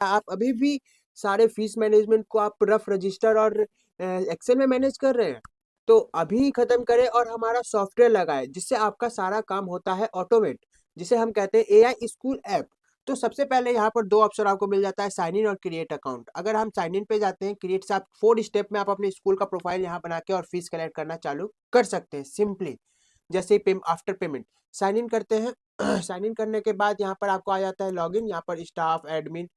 आप अभी भी सारे फीस मैनेजमेंट को आप रफ रजिस्टर और एक्सेल में मैनेज कर रहे हैं, तो अभी खत्म करें और हमारा सॉफ्टवेयर लगाए जिससे आपका सारा काम होता है ऑटोमेट, जिसे हम कहते हैं एआई स्कूल ऐप। तो सबसे पहले यहाँ पर दो ऑप्शन आपको मिल जाता है, साइन इन और क्रिएट अकाउंट। अगर हम साइन इन पे जाते हैं, क्रिएट से आप 4 स्टेप में आप अपने स्कूल का प्रोफाइल यहाँ बना के और फीस कलेक्ट करना चालू कर सकते हैं सिंपली। जैसे ही आफ्टर पेमेंट साइन इन करते हैं, साइन इन करने के बाद यहाँ पर आपको आ जाता है लॉगिन। यहाँ पर स्टाफ, एडमिन,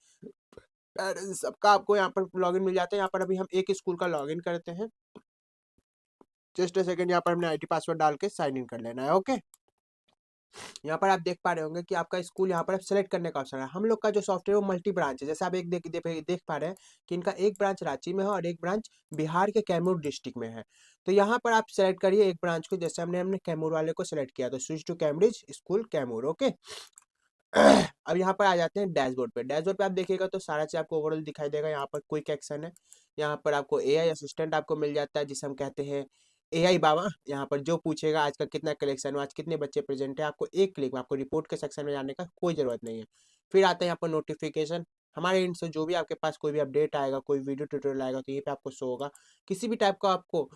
सबका आपको यहाँ पर लॉगिन मिल जाता है। यहाँ पर अभी हम एक स्कूल का लॉगिन करते हैं। जस्ट अ सेकंड, यहाँ पर हमने आईडी पासवर्ड डाल के साइन इन कर लेना है। ओके, यहाँ पर आप देख पा रहे होंगे कि आपका स्कूल यहाँ पर सेलेक्ट करने का ऑप्शन है। हम लोग का जो सॉफ्टवेयर वो मल्टी ब्रांच है, जैसे आप एक देख पा रहे हैं कि इनका एक ब्रांच रांची में है और एक ब्रांच बिहार के कैमूर डिस्ट्रिक्ट में है। तो यहाँ पर आप सेलेक्ट करिए एक ब्रांच को, जैसे हमने कैमूर वाले को सिलेक्ट किया, तो switch to Cambridge school Kaimur. Okay, अब यहाँ पर आ जाते हैं डैशबोर्ड पे। डैशबोर्ड पे आप देखिएगा तो सारा चीज आपको ओवरऑल दिखाई देगा। यहाँ पर क्विक एक्शन है, यहाँ पर आपको एआई असिस्टेंट आपको मिल जाता है, जिसे हम कहते हैं एआई बाबा। यहाँ पर जो पूछेगा आज का कितना कलेक्शन हुआ, आज कितने बच्चे प्रेजेंट है, आपको एक क्लिक में, आपको रिपोर्ट के सेक्शन में जाने का कोई जरूरत नहीं है। फिर आता है यहाँ पर नोटिफिकेशन। हमारे एंड से जो भी आपके पास कोई भी अपडेट आएगा, कोई वीडियो ट्यूटोरियल आएगा, तो ये पे आपको शो होगा। किसी भी टाइप का आपको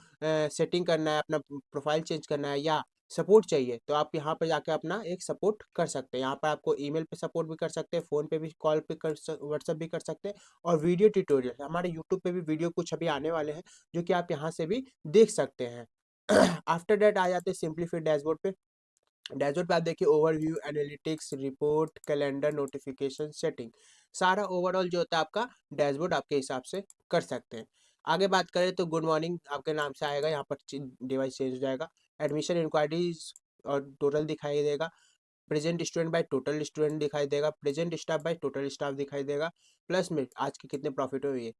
सेटिंग करना है, अपना प्रोफाइल चेंज करना है या सपोर्ट चाहिए, तो आप यहाँ पर जाकर अपना एक सपोर्ट कर सकते हैं। यहाँ पर आपको ईमेल पे सपोर्ट भी कर सकते हैं, फ़ोन पे भी, कॉल पे व्हाट्सएप भी कर सकते हैं। और वीडियो ट्यूटोरियल हमारे यूट्यूब पे भी वीडियो कुछ अभी आने वाले हैं, जो कि आप यहाँ से भी देख सकते हैं। आफ्टर डेट आ जाते हैं सिंपलीफाइड डैशबोर्ड पे। डैशबोर्ड पे आप देखिए overview, analytics, report, calendar, notification, setting, सारा ओवरऑल जो होता है आपका डैशबोर्ड आपके हिसाब से कर सकते हैं। आगे बात करें तो गुड मॉर्निंग आपके नाम से आएगा, यहाँ पर डिवाइस चेंज हो जाएगा। एडमिशन इंक्वायरीज और टोटल दिखाई देगा। Present student by total student दिखाई देगा। Present staff by total staff दिखाई देगा। प्लस में आज के कितने प्रॉफिट हुए,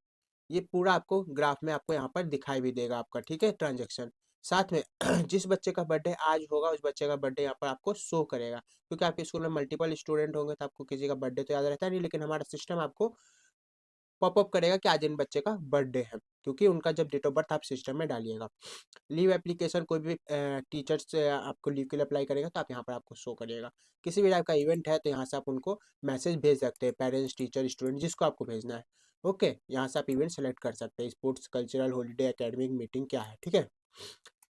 ये पूरा आपको ग्राफ में आपको यहाँ पर दिखाई भी देगा आपका, ठीक है, ट्रांजेक्शन। साथ में जिस बच्चे का बर्थडे आज होगा उस बच्चे का बर्थडे यहाँ पर आपको शो करेगा, क्योंकि आपके स्कूल में मल्टीपल स्टूडेंट होंगे तो आपको किसी का बर्थडे तो याद रहता नहीं, लेकिन हमारा सिस्टम आपको पॉपअप करेगा कि आज इन बच्चे का बर्थडे है, क्योंकि उनका जब डेट ऑफ बर्थ आप सिस्टम में डालिएगा। लीव एप्लीकेशन, कोई भी टीचर्स से आपको लीव के लिए अप्लाई करेगा तो आप यहाँ पर आपको शो करिएगा। किसी भी टाइप का इवेंट है तो यहाँ से आप उनको मैसेज भेज सकते हैं, पेरेंट्स, टीचर, स्टूडेंट, जिसको आपको भेजना है। ओके, यहाँ से आप इवेंट सेलेक्ट कर सकते हैं, sports, cultural, holiday, academic, meeting क्या है, ठीक है।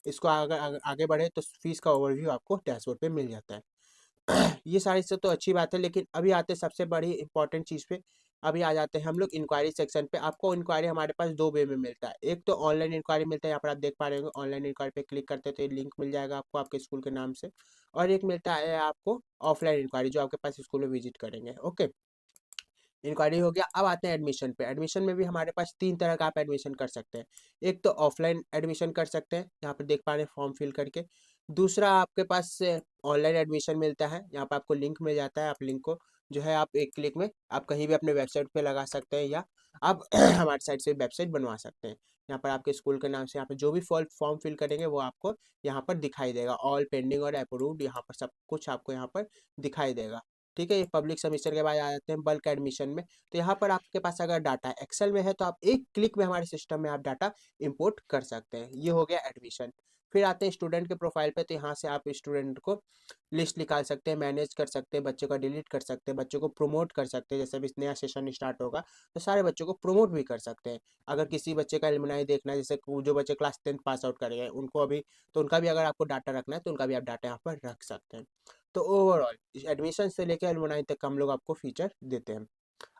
इसको आगे बढ़े तो फीस का ओवरव्यू आपको डैशबोर्ड पे मिल जाता है। ये सारी सब तो अच्छी बात है, लेकिन अभी आते हैं सबसे बड़ी इंपॉर्टेंट चीज़ पे। अभी आ जाते हैं हम लोग इंक्वायरी सेक्शन पे। आपको इंक्वायरी हमारे पास दो वे में मिलता है। एक तो ऑनलाइन इंक्वायरी मिलता है, यहाँ पर आप देख पा रहे होंगे ऑनलाइन इंक्वायरी पे क्लिक करते हैं तो ये लिंक मिल जाएगा आपको आपके स्कूल के नाम से। और एक मिलता है आपको ऑफलाइन इंक्वायरी, जो आपके पास स्कूल में विजिट करेंगे। ओके, इंक्वायरी हो गया। अब आते हैं एडमिशन पे। एडमिशन में भी हमारे पास 3 तरह का आप एडमिशन कर सकते हैं। एक तो ऑफलाइन एडमिशन कर सकते हैं, यहाँ पर देख पा रहे हैं फॉर्म फिल करके। दूसरा आपके पास ऑनलाइन एडमिशन मिलता है, यहाँ पर आपको लिंक मिल जाता है। आप लिंक को जो है आप एक क्लिक में आप कहीं भी अपने वेबसाइट पे लगा सकते हैं, या आप हमारे साइट से वेबसाइट बनवा सकते हैं। यहाँ पर आपके स्कूल के नाम से यहाँ पर जो भी फॉर्म फिल करेंगे वो आपको यहाँ पर दिखाई देगा। ऑल पेंडिंग और अप्रूव्ड, यहाँ पर सब कुछ आपको यहाँ पर दिखाई देगा, ठीक है। ये पब्लिक सेमेस्टर के बाद आ जाते हैं बल्क एडमिशन में। तो यहाँ पर आपके पास अगर डाटा एक्सेल में है तो आप एक क्लिक में हमारे सिस्टम में आप डाटा इंपोर्ट कर सकते हैं। ये हो गया एडमिशन। फिर आते हैं स्टूडेंट के प्रोफाइल पे। तो यहाँ से आप स्टूडेंट को लिस्ट निकाल सकते हैं, मैनेज कर सकते हैं, बच्चों का डिलीट कर सकते हैं, बच्चों को प्रमोट कर सकते हैं। जैसे अभी नया सेशन स्टार्ट होगा तो सारे बच्चों को प्रमोट भी कर सकते हैं। अगर किसी बच्चे का एलुमनाई देखना है, जैसे जो बच्चे क्लास 10 पास आउट करेंगे उनको अभी, तो उनका भी अगर आपको डाटा रखना है तो उनका भी आप डाटा यहाँ पर रख सकते हैं। तो ओवरऑल एडमिशन से लेकर एलुमनाई तक हम लोग आपको फीचर देते हैं।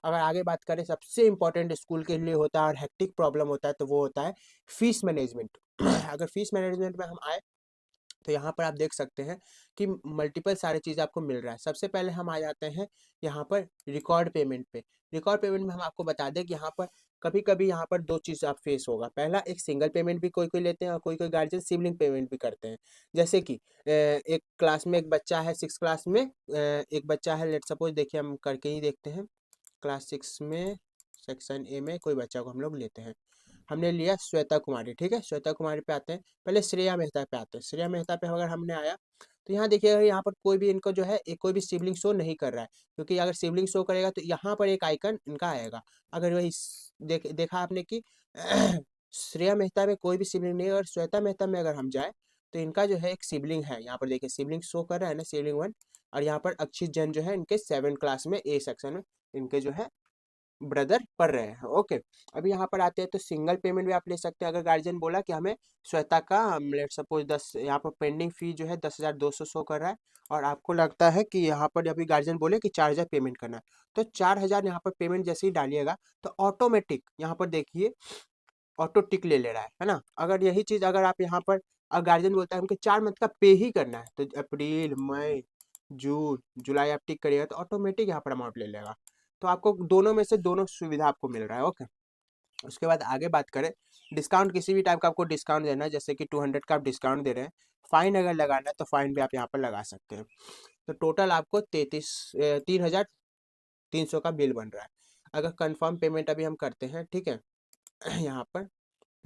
अगर आगे बात करें, सबसे इंपॉर्टेंट स्कूल के लिए होता है और हेक्टिक प्रॉब्लम होता है, तो वो होता है फीस मैनेजमेंट। अगर फीस मैनेजमेंट में हम आए तो यहाँ पर आप देख सकते हैं कि मल्टीपल सारी चीज़ आपको मिल रहा है। सबसे पहले हम आ जाते हैं यहाँ पर रिकॉर्ड पेमेंट पे। रिकॉर्ड पेमेंट में हम आपको बता दें कि यहाँ पर कभी कभी यहाँ पर दो चीज़ आप फेस होगा। पहला, एक सिंगल पेमेंट भी कोई कोई लेते हैं और कोई कोई गार्जियन सिबलिंग पेमेंट भी करते हैं। जैसे कि एक क्लास में एक बच्चा है, 6 क्लास में एक बच्चा है, लेट सपोज, देखिए हम करके ही देखते हैं। क्लास 6 में सेक्शन ए में कोई बच्चा को हम लोग लेते हैं। हमने लिया श्वेता कुमारी, ठीक है। श्वेता कुमारी पे आते हैं, पहले श्रेया मेहता पे आते हैं। श्रेया मेहता पे अगर हमने आया तो यहाँ देखिएगा, यहाँ पर कोई भी इनको जो है कोई भी सिबलिंग शो नहीं कर रहा है, क्योंकि अगर सिबलिंग शो करेगा तो यहाँ पर एक आइकन इनका आएगा। अगर वही देखा आपने कि श्रेया मेहता में कोई भी सिबलिंग नहीं है, और श्वेता मेहता में अगर हम जाए तो इनका जो है एक सिबलिंग है। यहाँ पर देखिए सिबलिंग शो कर रहा है ना, सिबलिंग 1। और यहाँ पर अक्षित जैन जो है इनके 7 क्लास में ए सेक्शन में इनके जो है ब्रदर पढ़ रहे हैं। ओके, अभी यहाँ पर आते हैं तो सिंगल पेमेंट भी आप ले सकते हैं। अगर गार्जियन बोला कि हमें श्वेता का लेट सपोज 10 यहाँ पर पेंडिंग फी जो है 10,200 शो कर रहा है, और आपको लगता है कि यहाँ पर अभी गार्जियन बोले कि 4,000 पेमेंट करना है, तो 4,000 यहाँ पर पेमेंट जैसे ही डालिएगा तो ऑटोमेटिक यहाँ पर देखिए ऑटो टिक ले ले रहा है ना। अगर यही चीज़ अगर आप यहाँ पर गार्जियन बोलता है हमको 4 मंथ का पे ही करना है, तो अप्रैल मई जून जुलाई आप टिक करिएगा तो ऑटोमेटिक यहाँ पर अमाउंट ले लेगा। तो आपको दोनों में से दोनों सुविधा आपको मिल रहा है। ओके, उसके बाद आगे बात करें, डिस्काउंट किसी भी टाइप का आपको डिस्काउंट देना है, जैसे कि 200 का आप डिस्काउंट दे रहे हैं, फाइन अगर लगाना है तो फाइन भी आप यहाँ पर लगा सकते हैं। तो टोटल आपको 3,300 का बिल बन रहा है। अगर कंफर्म पेमेंट अभी हम करते हैं, ठीक है, यहाँ पर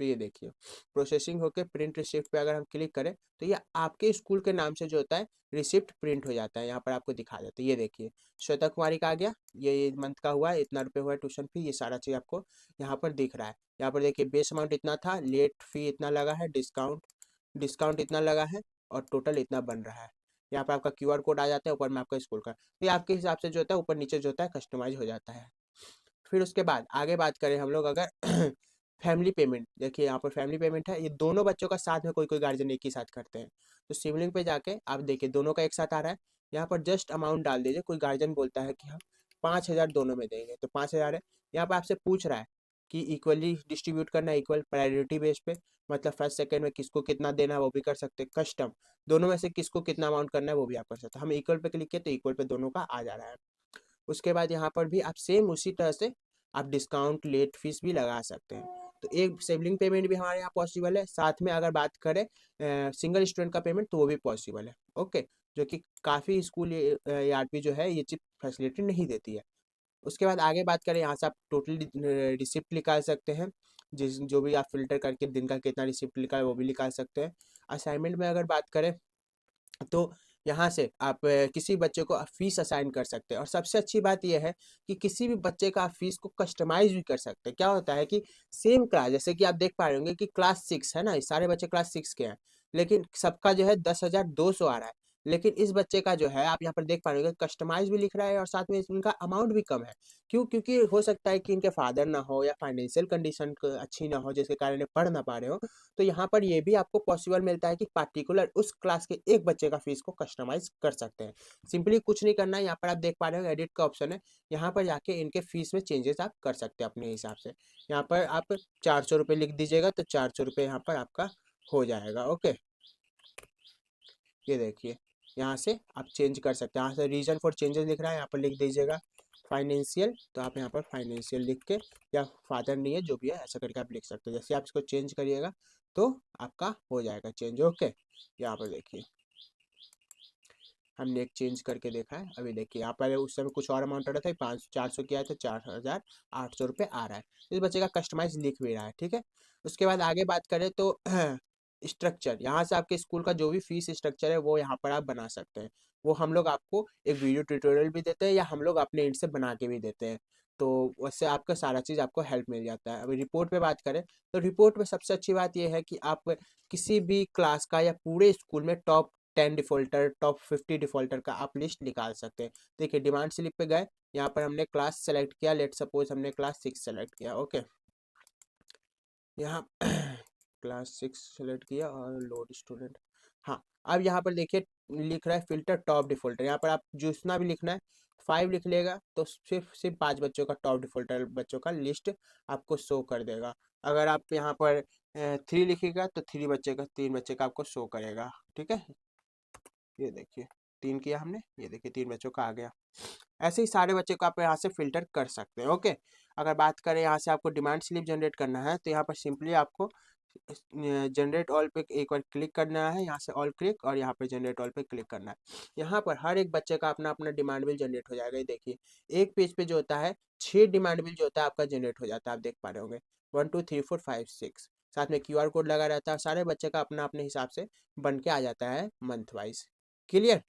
तो ये देखिए प्रोसेसिंग होके प्रिंट रिसिप्ट पे अगर हम क्लिक करें तो ये आपके स्कूल के नाम से जो होता है रिसिप्ट प्रिंट हो जाता है, यहाँ पर आपको दिखा देते हैं। ये देखिए श्वेता कुमारी का आ गया, ये मंथ का हुआ है, इतना रुपये हुआ है ट्यूशन फी, ये सारा चीज़ आपको यहाँ पर दिख रहा है। यहाँ पर देखिए बेस अमाउंट इतना था, लेट फी इतना लगा है, डिस्काउंट डिस्काउंट इतना लगा है, और टोटल इतना बन रहा है। यहाँ पर आपका QR कोड आ जाता है, ऊपर में आपका स्कूल का, तो ये आपके हिसाब से जो होता है ऊपर नीचे जो होता है कस्टमाइज हो जाता है। फिर उसके बाद आगे बात करें हम लोग अगर फैमिली पेमेंट, देखिए यहाँ पर फैमिली पेमेंट है, ये दोनों बच्चों का साथ में कोई कोई गार्जियन एक ही साथ करते हैं। तो सिबलिंग पे जाके आप देखिए दोनों का एक साथ आ रहा है, यहाँ पर जस्ट अमाउंट डाल दीजिए। कोई गार्जियन बोलता है कि हम 5,000 दोनों में देंगे, तो 5,000 है। यहाँ पर आपसे पूछ रहा है कि इक्वली डिस्ट्रीब्यूट करना है, इक्वल प्रायोरिटी बेस पे, मतलब फर्स्ट सेकंड में किसको कितना देना है वो भी कर सकते हैं, कस्टम दोनों में से किसको कितना अमाउंट करना है वो भी आप कर सकते हैं। हम इक्वल पे क्लिक किए तो इक्वल पे दोनों का आ जा रहा है। उसके बाद यहाँ पर भी आप सेम उसी तरह से आप डिस्काउंट लेट फीस भी लगा सकते हैं। तो एक सिबलिंग पेमेंट भी हमारे यहाँ पॉसिबल है, साथ में अगर बात करें सिंगल स्टूडेंट का पेमेंट तो वो भी पॉसिबल है। ओके, जो कि काफ़ी स्कूल ERP जो है ये चीज फैसिलिटी नहीं देती है। उसके बाद आगे बात करें, यहाँ से आप टोटल रिसिप्ट निकाल सकते हैं, जिस जो भी आप फिल्टर करके दिन का कितना रिसिप्ट निकाले वो भी निकाल सकते हैं। असाइनमेंट में अगर बात करें तो यहाँ से आप किसी बच्चे को आप फीस असाइन कर सकते हैं, और सबसे अच्छी बात यह है कि किसी भी बच्चे का आप फीस को कस्टमाइज भी कर सकते हैं। क्या होता है कि सेम क्लास, जैसे कि आप देख पा रहे होंगे कि क्लास 6 है ना, ये सारे बच्चे क्लास 6 के हैं, लेकिन सबका जो है 10,200 आ रहा है। लेकिन इस बच्चे का जो है आप यहाँ पर देख पा रहे होंगे कस्टमाइज भी लिख रहा है, और साथ में इनका अमाउंट भी कम है। क्यों? क्योंकि हो सकता है कि इनके फादर ना हो या फाइनेंशियल कंडीशन अच्छी ना हो, जिसके कारण ये पढ़ ना पा रहे हो। तो यहाँ पर ये भी आपको पॉसिबल मिलता है कि पार्टिकुलर उस क्लास के एक बच्चे का फीस को कस्टमाइज कर सकते हैं। सिंपली कुछ नहीं करना है, यहाँ पर आप देख पा रहे हो एडिट का ऑप्शन है, यहाँ पर जाके इनके फीस में चेंजेस आप कर सकते हैं अपने हिसाब से। यहाँ पर आप 400 रुपये लिख दीजिएगा तो 400 रुपये यहाँ पर आपका हो जाएगा। ओके, ये देखिए यहाँ से आप चेंज कर सकते हैं, यहाँ से रीजन फॉर चेंजेस लिख रहा है, यहाँ पर लिख दीजिएगा फाइनेंशियल, तो आप यहाँ पर फाइनेंशियल लिख के, या फादर नहीं है जो भी है ऐसा करके आप लिख सकते हैं। जैसे आप इसको चेंज करिएगा तो आपका हो जाएगा चेंज। ओके, यहाँ पर देखिए हमने एक चेंज करके देखा है। अभी देखिए यहाँ पर उस समय कुछ और अमाउंट आ रहा था, 400 किया है तो 4,800 रुपये आ रहा है। इस बच्चे का कस्टमाइज लिख भी रहा है, ठीक है। उसके बाद आगे बात करें तो स्ट्रक्चर, यहाँ से आपके स्कूल का जो भी फीस स्ट्रक्चर है वो यहाँ पर आप बना सकते हैं। वो हम लोग आपको एक वीडियो ट्यूटोरियल भी देते हैं, या हम लोग अपने एंड से बना के भी देते हैं। तो उससे आपका सारा चीज़ आपको हेल्प मिल जाता है। अभी रिपोर्ट पे बात करें तो रिपोर्ट में सबसे अच्छी बात यह है कि आप किसी भी क्लास का या पूरे स्कूल में टॉप 10 डिफॉल्टर, टॉप 50 डिफॉल्टर का आप लिस्ट निकाल सकते हैं। देखिए डिमांड स्लिप पे गए, यहाँ पर हमने क्लास सेलेक्ट किया, लेट सपोज हमने क्लास 6 सेलेक्ट किया। ओके, यहाँ क्लास 6 सेलेक्ट किया और लोड स्टूडेंट। हाँ, अब यहाँ पर देखिए लिख रहा है फिल्टर टॉप डिफॉल्टर, यहाँ पर आप जितना भी लिखना है 5 लिख लेगा तो सिर्फ सिर्फ 5 बच्चों का टॉप डिफॉल्टर बच्चों का लिस्ट आपको शो कर देगा। अगर आप यहाँ पर 3 लिखिएगा तो 3 बच्चे का आपको शो करेगा, ठीक है। ये देखिए 3 किया हमने, ये देखिए 3 बच्चों का आ गया। ऐसे ही सारे बच्चे को आप यहाँ से फिल्टर कर सकते हैं। ओके, अगर बात करें यहाँ से आपको डिमांड स्लिप जनरेट करना है तो यहाँ पर सिंपली आपको जनरेट ऑल पे एक बार क्लिक करना है, यहाँ से ऑल क्लिक, और यहाँ पे जनरेट ऑल पे क्लिक करना है। यहाँ पर हर एक बच्चे का अपना अपना डिमांड बिल जनरेट हो जाएगा। ये देखिए एक पेज पे जो होता है 6 डिमांड बिल जो होता है आपका जनरेट हो जाता है, आप देख पा रहे होंगे 1 2 3 4 5 6, साथ में QR कोड लगा रहता है। सारे बच्चे का अपना अपने हिसाब से बन के आ जाता है मंथ वाइज। क्लियर?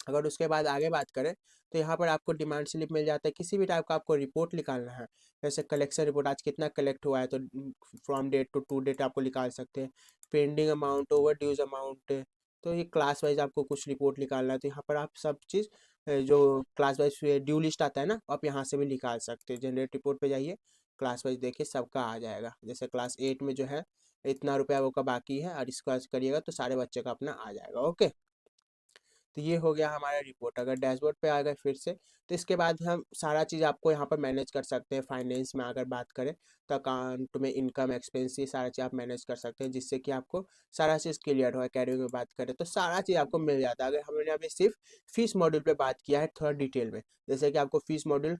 अगर उसके बाद आगे बात करें तो यहाँ पर आपको डिमांड स्लिप मिल जाता है। किसी भी टाइप का आपको रिपोर्ट निकालना है, जैसे कलेक्शन रिपोर्ट आज कितना कलेक्ट हुआ है तो फ्रॉम डेट टू डेट आपको निकाल सकते हैं। Pending amount, over dues amount, तो ये क्लास वाइज आपको कुछ रिपोर्ट निकालना है तो यहाँ पर आप सब चीज़ जो क्लास वाइज ड्यू लिस्ट आता है ना, आप यहाँ से भी निकाल सकते हैं। जनरेट रिपोर्ट पे जाइए, क्लास वाइज देखिए सबका आ जाएगा। जैसे क्लास 8 में जो है इतना रुपया वो का बाकी है, और इसको करिएगा तो सारे बच्चे का अपना आ जाएगा। ओके, तो ये हो गया हमारा रिपोर्ट। अगर डैशबोर्ड पे आ गए फिर से, तो इसके बाद हम सारा चीज़ आपको यहाँ पर मैनेज कर सकते हैं। फाइनेंस में अगर बात करें तो अकाउंट में इनकम एक्सपेंस ये सारा चीज़ आप मैनेज कर सकते हैं, जिससे कि आपको सारा चीज़ क्लियर हो। कैरियर में बात करें तो सारा चीज़ आपको मिल जाता है। अगर हमने अभी सिर्फ फीस मॉड्यूल पे बात किया है थोड़ा डिटेल में, जैसे कि आपको फीस मॉड्यूल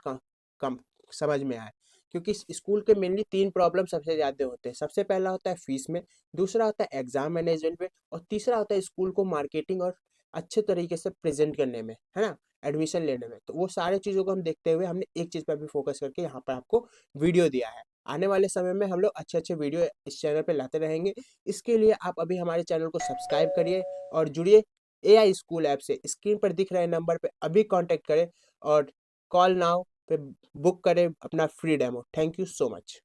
कम समझ में आए, क्योंकि स्कूल के मेनली 3 प्रॉब्लम सबसे ज़्यादा होते हैं। सबसे पहला होता है फीस में, दूसरा होता है एग्जाम मैनेजमेंट में, और तीसरा होता है स्कूल को मार्केटिंग और अच्छे तरीके से प्रेजेंट करने में, है ना, एडमिशन लेने में। तो वो सारे चीज़ों को हम देखते हुए हमने एक चीज़ पर भी फोकस करके यहाँ पर आपको वीडियो दिया है। आने वाले समय में हम लोग अच्छे अच्छे वीडियो इस चैनल पे लाते रहेंगे। इसके लिए आप अभी हमारे चैनल को सब्सक्राइब करिए और जुड़िए एआई स्कूल ऐप से। स्क्रीन पर दिख रहे नंबर पे अभी कांटेक्ट करें और कॉल नाउ पे बुक करें अपना free demo. Thank you so much.